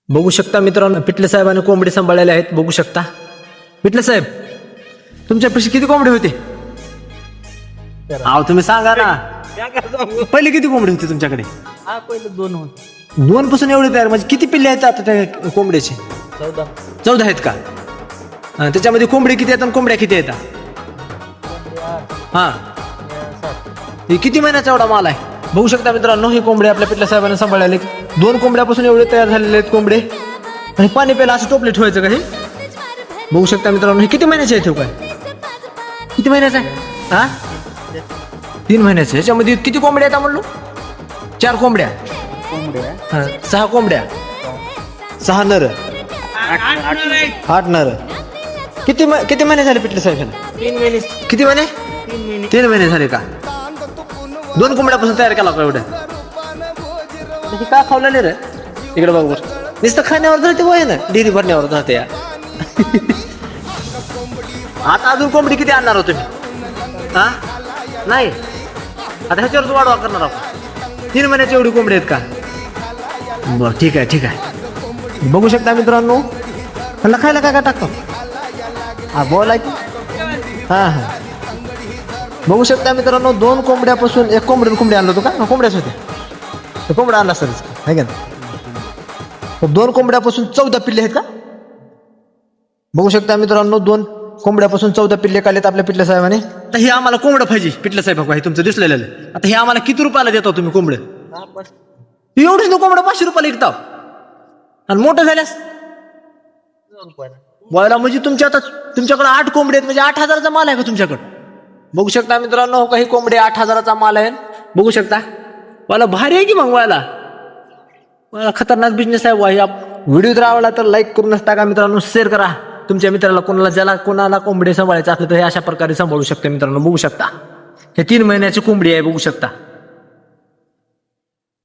बघू शकता मित्रांनो, पिटले साहेबांनी कोंबडी सांभाळलेले आहेत. बघू शकता. पिटले साहेब, तुमच्यापाशी किती कोंबडी होते? अहो तुम्ही सांगा ना, पहिले किती कोंबडी होती तुमच्याकडे? हा पहिले 2 होते. 2 पासून एवढे तयार, म्हणजे किती पिल्ले आहेत आता त्या कोंबड्याचे? 14 आहेत का? त्याच्यामध्ये कोंबडी किती येतात, कोंबड्या किती येतात? हा, हे किती महिन्याचा एवढा माल आहे? बघू शकता मित्रांनो, ही कोंबडी आपल्या पिटल्या साहेबांनी सांभाळले. 2 कोंबड्यापासून एवढे तयार झालेले आहेत कोंबडे. आणि पाणी प्यायला असं टोपले ठेवायचं का हे? बघू शकता मित्रांनो, हे किती महिन्याचे आहे? काय किती महिन्याचा आहे? हा, 3 महिन्याचे. ह्याच्यामध्ये किती कोंबड्या येतात म्हणलो? 4 कोंबड्या. 6 कोंबड्या, 6 नर, 8 नर. किती महिने झाले पिटले साहेब? 3 महिने. किती महिने? 3 महिने झाले का? 2 कोंबड्यापासून तयार केला का एवढ्या? म्हणजे काय खावलेले रे? इकडे बघ बरं, नुसतं खाण्यावर राहते वय ना, डेअरी भरण्यावर राहते या. आता अजून कोंबडी किती आणणार होतो तुम्ही? हा, नाही आता ह्याच्यावरच वाढवा करणार आहोत. 3 महिन्याची एवढी कोंबडी आहेत का? बरं, ठीक आहे ठीक आहे. बघू शकता मित्रांनो, त्यांना खायला काय काय टाकतो? हा, बोला की. हा हा, बघू शकता मित्रांनो, 2 कोंबड्यापासून 1 कोंबडी आणलं होतं का? कोंबड्याच होते. कोंबडा आणला सरच आहे का? 2 कोंबड्यापासून 14 पिल्ले आहेत का? बघू शकता मित्रांनो, 2 कोंबड्यापासून 14 पिल्ले काढलेत आपल्या पिटल्या साहेबांनी. तर हे आम्हाला कोंबडं पाहिजे पिटल्या साहेब, हे तुमचं दिसलेलं आहे. आता हे आम्हाला किती रुपयाला देता तुम्ही कोंबडं? एवढे तो कोंबडं 500 रुपयाला विकता. आणि मोठं झाल्यास बोला, म्हणजे तुमच्याकडे 8 कोंबडे आहेत, म्हणजे 8,000चा माल आहे का तुमच्याकडे? बघू शकता मित्रांनो, काही कोंबडे 8,000चा माल आहे. बघू शकता, मला भारी आहे की मग. मला खतरनाक बिझनेस आहे. व्हिडिओ जर आवडला तर लाईक करूनच टाका मित्रांनो, शेअर करा तुमच्या मित्राला, कोणाला कोंबडे सांभाळायचं असलं तर हे अशा प्रकारे सांभाळू शकता मित्रांनो. बघू शकता, हे 3 महिन्याची कोंबडी आहे. बघू शकता.